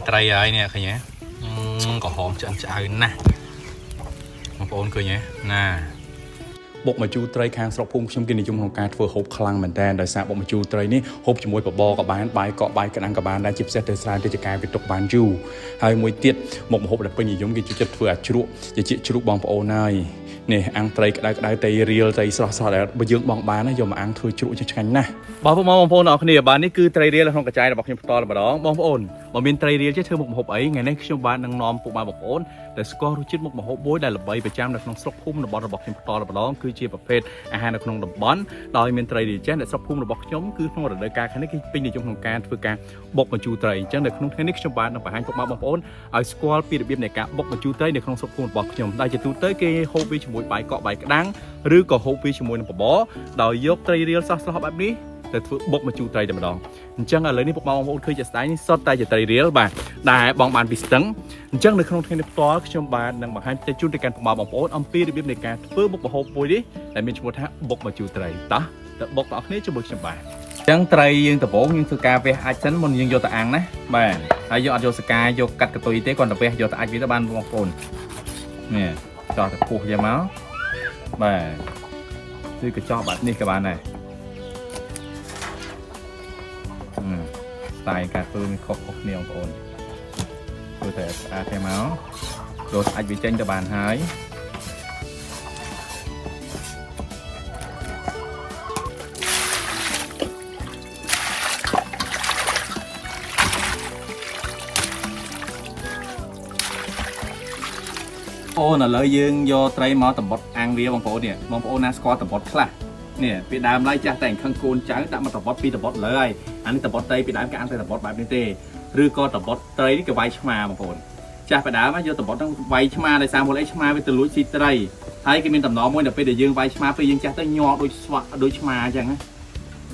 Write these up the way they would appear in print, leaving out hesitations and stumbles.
Trai ai nè khơi nhé có hòm chân chạy nè một ôn cười nhé nè បុកមកជូរត្រីខាងស្រុកភូមិខ្ញុំគេនិយមក្នុងការធ្វើហូបខ្លាំងមែនតើដោយសារបុកមកជូរត្រីនេះហូបជាមួយបបរក៏បានបាយកកបាយក្តាំងក៏បានដែរជាពិសេសទៅស្រានទៅចកាវាទុកបានយូរហើយមួយទៀតមុខម្ហូបដែលពេញនិយមគេជួយចិត្តធ្វើអាជ្រក់ជាជ្រក់បងប្អូនហើយនេះអាំងត្រីក្តៅត្រីរៀលត្រីស្រស់ៗដែលបើយើងបងបានយកមកអាំងធ្វើជ្រក់ឆ្ងាញ់ណាស់ បងប្អូនអរគ្នាបាទនេះគឺត្រីរៀលក្នុងកញ្ចៃរបស់ខ្ញុំផ្ទាល់ម្ដងបងប្អូនបើមានត្រីរៀលចេះធ្វើមុខម្ហូបអីថ្ងៃនេះខ្ញុំបាននឹងនាំពុកម៉ែបងប្អូនដែលស្គាល់រសជាតិមុខម្ហូបមួយដែលល្បីប្រចាំនៅក្នុងស្រុកភូមិរបស់ខ្ញុំផ្ទាល់ម្ដងគឺជាប្រភេទអាហារនៅក្នុងតំបន់ដោយមានត្រីរៀលចេះនៅស្រុកភូមិរបស់ខ្ញុំគឺក្នុងរដូវកាលខាងនេះគេពេញនិយមក្នុងការធ្វើការបុកបញ្ជូរត្រីអញ្ចឹងនៅក្នុងថ្ងៃនេះខ្ញុំបាននឹងបង្ហាញពុកម៉ែបងប្អូនឲ្យស្គាល់ពីរបៀបនៃការបុកបញ្ជូរត្រីនៅក្នុងស្រុកភូមិរបស់ខ្ញុំដែលជាទូទៅគេហូបវាជាមួយបាយកកបាយក្តាំងឬក៏ហូបវាជាមួយនឹងបបរដោយយកត្រីរៀលស្រស់ៗបែបនេះទៅធ្វើបុកមកជូរត្រីតែម្ដងអញ្ចឹងឥឡូវនេះពុកម៉ែបងប្អូនឃើញជាស្ដាយនេះសុទ្ធតែជាត្រីរៀលបាទដែលបងបានពីស្ទឹងអញ្ចឹងនៅក្នុងថ្ងៃនេះផ្ទាល់ខ្ញុំបាននឹងបង្ហាញទៅជូនទៅកាន់ពុកម៉ែបងប្អូនអំពីរបៀបនៃការធ្វើមុខម្ហូបមួយនេះដែលមានឈ្មោះថាបុកមកជូរត្រីតោះទៅបុកបងប្អូនជាមួយខ្ញុំបាទអញ្ចឹងត្រីយើងដំបូងយើងធ្វើការវះអាចសិនមុនយើងយកទៅអាំងណាបាទហើយយើងអត់យកសកាយកកាត់កតុយទេគ្រាន់តែវះយកទៅអាចវាទៅបានបងប្អូននេះចោះទៅពុះយកមកបាទគឺកញ្ចក់បាត់នេះក៏បានដែរស្ទាយការធ្វើមានខុសៗគ្នាបងប្អូនធ្វើតែស្អាតតែមកចូលអាចវាចេញទៅបានហើយអូនឥឡូវយើងយកត្រីមកតំបត់អាំងវាបងប្អូននេះបងប្អូនណាស្គាល់តំបត់ខ្លះនេះពីដើមឡើយចាស់តែខឹងកូនចៅដាក់មកតំបត់ពីតំបត់លើហើយអានេះតំបត់ត្រីពីដើមគេអាំងតែតំបត់បែបនេះទេឬក៏តំបត់ត្រីនេះគេវាយឆ្មាបងប្អូនចាស់ពីដើមយកតំបត់ហ្នឹងវាយឆ្មាដោយសារមូលអីឆ្មាវាទៅលួចស៊ីត្រីហើយគេមានតំណមួយដល់ពេលដែលយើងវាយឆ្មាពេលយើងចាស់ទៅញ័រដូចស្វាក់ដូចឆ្មាអញ្ចឹងណា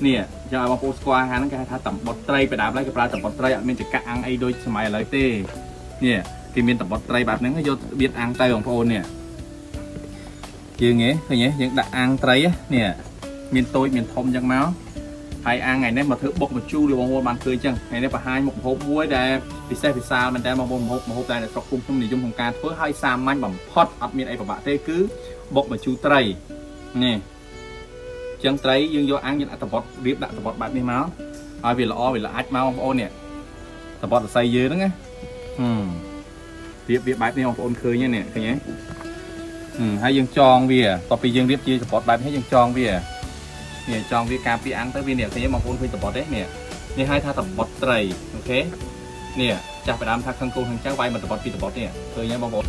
នេះចាំឲ្យបងប្អូនស្គាល់អាហ្នឹងគេហៅថាតំបត់ត្រីពីដើមឡើយគេប្រើតំបត់ត្រីអត់មានចង្កាក់អាំងអីដូចសម័យឥឡូវទេនេះគេមានតំបត់ត្រីបែបហ្នឹងយកបៀតអាំងទៅបងប្អូននេះយើងហ៎ឃើញទេយើងដាក់អាំងត្រីនេះមានតូចមានធំអញ្ចឹងមកហើយអាំងថ្ងៃនេះមកធ្វើបុកមកជូរបងប្អូនបានឃើញអញ្ចឹងថ្ងៃនេះបង្ហាញមុខម្ហូបមួយដែលពិសេសពិសាលមែនតើបងប្អូនម្ហូបដែលស្រុកភូមិខ្ញុំនិយមក្នុងការធ្វើហើយសាមញ្ញបំផុតអត់មានអីពិបាកទេគឺបុកមកជូរត្រីនេះអញ្ចឹងត្រីយើងយកអាំងយើងដាក់តំបត់រៀបដាក់តំបត់បែបនេះមកហើយវាល្អវាល្អអាចមកបងប្អូននេះតំបត់សរសៃយើងហ្នឹងណារៀបវាបែបនេះបងប្អូនឃើញនេះឃើញទេហើយយើងចងវាតទៅពីយើងរៀបជាតំបត់បែបនេះយើងចងវានេះចង់វាការពីអាំងទៅវានេះឃើញបងប្អូនឃើញតំបត់ទេនេះហៅថាតំបត់ត្រីអូខេនេះចាស់ពីដើមថាខឹងកូនខឹងចៅវាយមកតំបត់ពីតំបត់នេះឃើញទេបងប្អូន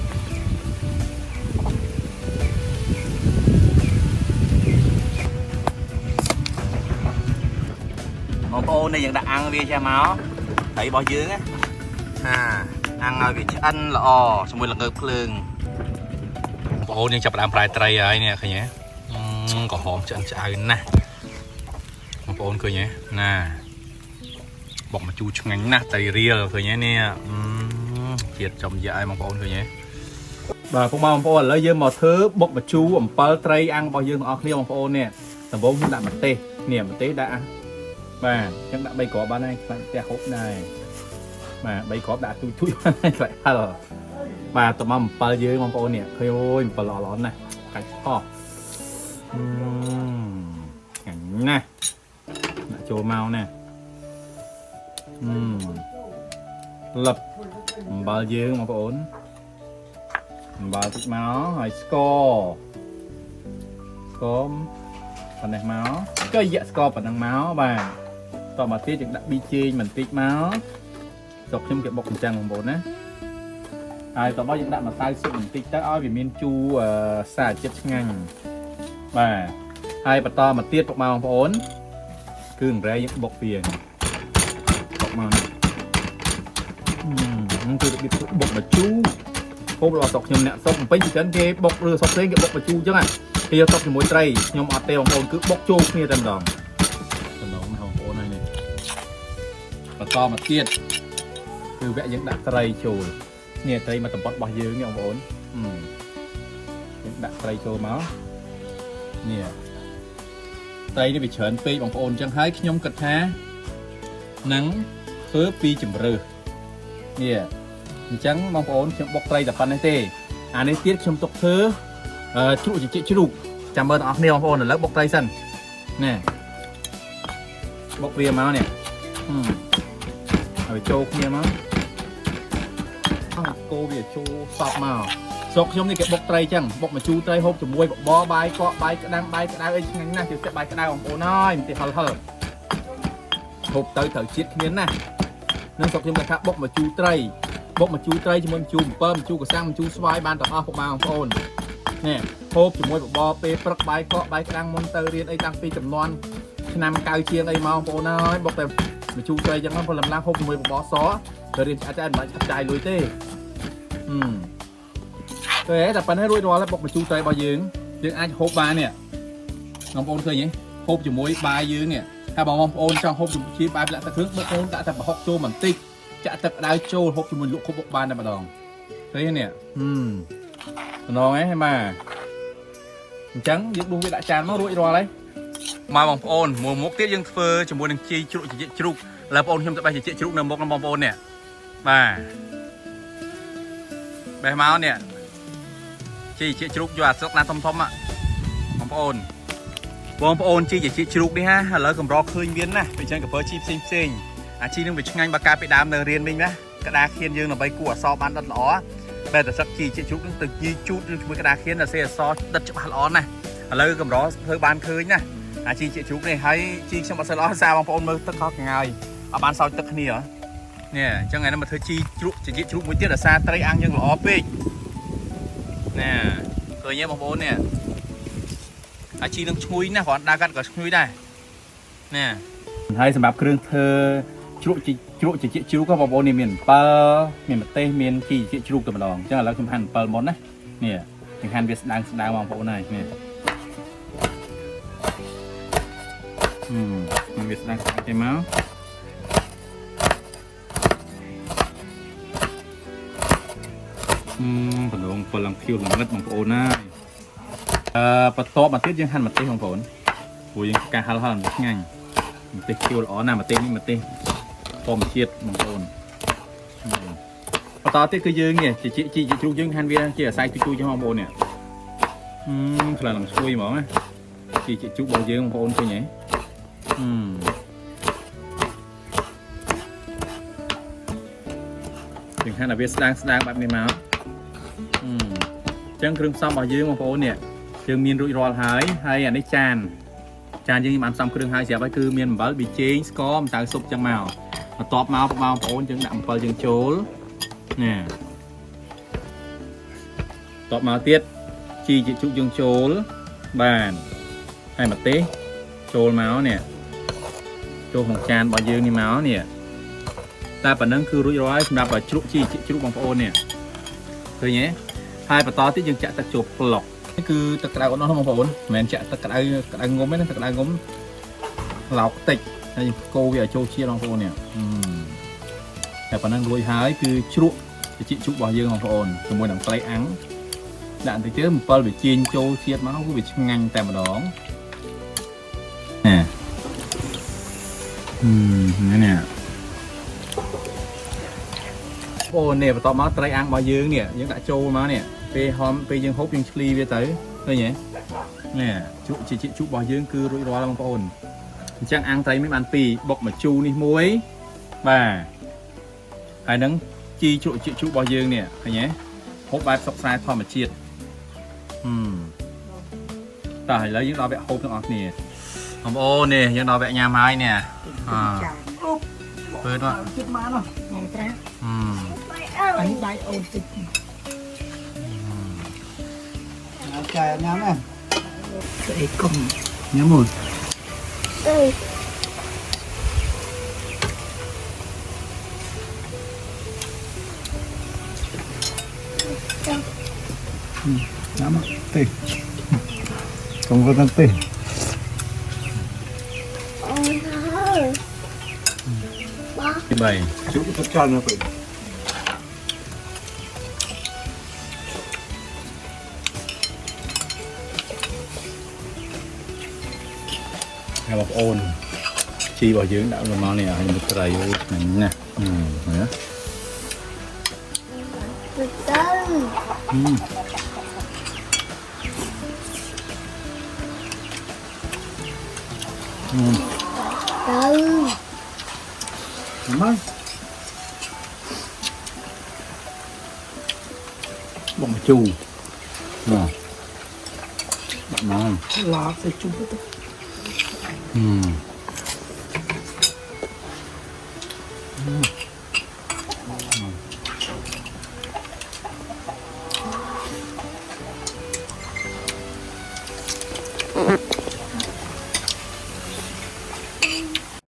បងប្អូននេះយើងដាក់អាំងវាចាស់មកត្រីរបស់យើងណាអាំងឲ្យវាឆ្អិនល្អជាមួយល្ងើភ្លើងបងប្អូនយើងចាប់ផ្ដើមប្រែត្រីហើយនេះឃើញទេក៏ហមឆ្អិនឆ្អៅណាស់បងប្អូនឃើញទេណាបុកមកជូរឆ្ងាញ់ណាស់ត្រីរៀលឃើញទេនេះជាតិចំយ៉ាឲ្យបងប្អូនឃើញទេបាទពុកម៉ែបងប្អូនឥឡូវយើងមកធ្វើបុកមកជូរអំពិលត្រីអាំងរបស់យើងទាំងអស់គ្នាបងប្អូននេះដំបូងខ្ញុំដាក់ម្ទេសនេះម្ទេសដាក់បាទអញ្ចឹងដាក់3គ្រាប់បានហើយខ្លាំងផ្ទះហូបដែរបាទ3គ្រាប់ដាក់ទូចៗខ្លាច់ហិលបាទទៅមកអំពិលយើងបងប្អូននេះឃើញអូយអំពិលល្អៗណាស់កាច់ផោះណាដាក់ចូលមកណាលឹបអំបិលយើងបងប្អូនអំបិលតិចមកហើយស្ករប៉ុណ្ណេះមកក៏យកស្ករប៉ុណ្ណឹងមកបាទតមកទៀតយើងដាក់ប៊ីចេងបន្តិចមកស្រុកខ្ញុំគេបុកអញ្ចឹងបងប្អូនណាហើយតមកយើងដាក់ម្សៅស៊ុបបន្តិចទៅឲ្យវាមានជូរសារជាតិឆ្ងាញ់បាទហើយបន្តមកទៀតពុកម៉ែបងប្អូនគឺអង្រែយើងបុកវាបុកមកនេះគឺរបៀបបុកមកជូរហូបរបស់ស្រុកខ្ញុំអ្នកស្រុកបំពេញពីច្រើនគេបុកឬស្រុកផ្សេងគេបុកមកជូរអញ្ចឹងគេយកស្រុកជាមួយត្រីខ្ញុំអត់ទេបងប្អូនគឺបុកជូរគ្នាតែម្ដងបងប្អូនហើយនេះបន្តមកទៀតគឺវគ្គយើងដាក់ត្រីចូលនេះត្រីមកតំបត់របស់យើងនេះបងប្អូនយើងដាក់ត្រីចូលមកនេះត្រីនេះវាច្រើនពេកបងប្អូនអញ្ចឹងហើយខ្ញុំគិតថានឹងធ្វើពីជំរឿស នេះអញ្ចឹងបងប្អូនខ្ញុំបុកត្រីតែប៉ុណ្្នេះទេអានេះទៀតខ្ញុំទុកធ្វើជ្រក់ជាជ្រូកចាំមើលទាំងអស់គ្នាបងប្អូនឥឡូវបុកត្រីសិនណែបុកវាមកនេះឲ្យចូលគ្នាមកគោវាចូលសពមកស្រុកខ្ញុំនេះគេបុកត្រីអញ្ចឹងបុកមកជូរត្រីហូបជាមួយបបរបាយកកបាយក្តាំងបាយក្តៅអីឆ្ងាញ់ណាស់ជឿចិត្តបាយក្តៅបងប្អូនហើយមិនទេហឹលហូបទៅត្រូវជាតិគ្មានណានឹងស្រុកខ្ញុំគេថាបុកមកជូរត្រីជាមួយជូរអំពើជូរកសាំងជូរស្វាយបានទាំងអស់ពុកម៉ែបងប្អូននេះហូបជាមួយបបរពេលព្រឹកបាយកកបាយក្តាំងមុនទៅរៀនអីតាំងពីចំនួនឆ្នាំ9ជាងអីមកបងប្អូនហើយបុកតែមកជូរត្រីអញ្ចឹងផងឡើងហូបជាមួយបបរសទៅរៀនឆ្អែតតែមិនឆាប់ចាយលុយទេតែប៉ុណ្ណេះរួចរាល់ហើយបុកមកជូរត្រីរបស់យើងអាចហូបបាននេះបងប្អូនឃើញទេហូបជាមួយបាយយើងនេះถ้าបងប្អូនចង់ហូបជាមួយបាយលាក់ទឹកគ្រឿងបងប្អូនដាក់តែប្រហុកចូលបន្តិចចាក់ទឹកក្តៅចូលហូបជាមួយលក់ខុបបុកបានតែម្ដងឃើញនេះម្ដងហ្នឹងម៉ាអញ្ចឹងយើងដួសវាដាក់ចានមករួចរាល់ហើយមកបងប្អូនមុខទៀតយើងធ្វើជាមួយនឹងជីជ្រក់ជ្រូកឥឡូវបងប្អូនខ្ញុំទៅបេះជីជ្រូកនៅមុខបងប្អូននេះបាទបេះមកនេះជីជ្រូកយកអាស្រុកណាធំបងប្អូនជីជ្រូកនេះឥឡូវកម្រឃើញមានណាពីចឹងក៏ប្រើជីផ្សេងអាជីនឹងវាឆ្ងាញ់បើការពីដើមនៅរៀនវិញណាក្តារខៀនយើងដើម្បីគូអសបានដិតល្អបែរតែសឹកជីជ្រូកនឹងទៅជីជូតជាមួយក្តារខៀនតែសេអសដិតច្បាស់ល្អណាស់ឥឡូវកម្រធ្វើបានឃើញណាអាជីជ្រូកនេះហើយជីខ្ញុំអត់សូវល្អសារបងប្អូនមើលទឹកខកងាយអត់បានសោចទឹកគ្នានេះអញ្ចឹងថ្ងៃនេះមកធ្វើជីជ្រូកមួយទៀតដោយសារត្រីអាំងយើងល្អពេកណាឃើញទេបងប្អូននេះអាជីនឹងឈ្ងុយណាស់គ្រាន់ដើរកាត់ក៏ឈ្ងុយដែរណាហើយសម្រាប់គ្រឿងធ្វើជ្រក់ជ្រូកក៏បងប្អូននេះមានអំពិលមានម្ទេសមានជីជ្រូកតែម្ដងអញ្ចឹងឥឡូវខ្ញុំហាន់អំពិលមុនណានេះខ្ញុំហាន់វាស្ដើងបងប្អូនហើយនេះมันវាស្ដើងទេមកបណ្ដងអំពិលឡើងភៀវល្ងឹតបងប្អូនហើយបន្ទាប់មកទៀតយើងហាន់ម្ទេសបងប្អូនព្រោះយើងការហាល់មិនឆ្ងាញ់ម្ទេសភៀវល្អណាស់ម្ទេសនេះម្ទេសធម្មជាតិបងប្អូនបន្តទៀតគឺយើងនេះជីជ្រូកយើងហាន់វាជាអាស្រ័យទូចៗបងប្អូននេះខ្លាំងឡើងស្រួយហ្មងណាជីជ្រូករបស់យើងបងប្អូនឃើញទេយើងហាន់ឲ្យវាស្ដើងបែបនេះមកអញ្ចឹងគ្រឿងផ្សំរបស់យើងបងប្អូននេះយើងមានរួចរាល់ហើយអានេះចានយើងបានផ្សំគ្រឿងហើយស្រាប់ហើយគឺមានអំបិលប៊ីចេងស្ករម្សៅស៊ុបចឹងមកបន្ទាប់មកបងប្អូនយើងដាក់អំបិលយើងចូលណាបន្ទាប់មកទៀតជីជ្រូកយើងចូលបានហើយម្ទេសចូលមកនេះចូលក្នុងចានរបស់យើងនេះមកនេះតែប៉ុណ្្នឹងគឺរួចរាល់ហើយសម្រាប់ជ្រក់ជីជ្រូកបងប្អូននេះឃើញទេហើយបន្តទៀតយើងចាក់ទឹកចូលប្លុកនេះគឺទឹកក្តៅអត់នោះបងប្អូនមិនមែនចាក់ទឹកក្តៅងុំទេណាទឹកក្តៅងុំឡោកតិចហើយកូរវាឲ្យចូលជាតិបងប្អូននេះតែប៉ុណ្្នឹងរួចហើយគឺជ្រក់ជីជ្រូករបស់យើងបងប្អូនជាមួយនឹងត្រីអាំងដាក់បន្តិចទៀតអំពិលវាជីងចូលជាតិមកគឺវាឆ្ងាញ់តែម្ដងនេះអូនេះបន្ទាប់មកត្រីអាំងរបស់យើងនេះយើងដាក់ចូលមកនេះពេលយើងហូបយើងឆ្លីវាទៅឃើញទេនេះជ្រក់ជីជ្រូករបស់យើងគឺរួចរាល់បងប្អូនអញ្ចឹងអាំងត្រីមានបាន2បុកមកជូរនេះមួយបាទហើយនឹងជីជ្រក់ជីជ្រូករបស់យើងនេះឃើញទេហូបបែបសុខស្រួលធម្មជាតិតើឥឡូវយើងដល់វគ្គហូបទាំងអស់គ្នាបងប្អូននេះយើងដល់វគ្គញ៉ាំហើយនេះធ្វើទៅជិតមកនោះងងត្រាអញដៃអូនតិចចាញ៉ាំណាស្អីកុំញ៉ាំមួយញ៉ាំទេកុំគាត់ទេbay chú tất cả nó phải nghe bọc ôn chi bảo dưỡng đạo là món này hay một tray nè nè Mày bông chu nè bạn nói lá phải chung với tôi ừ.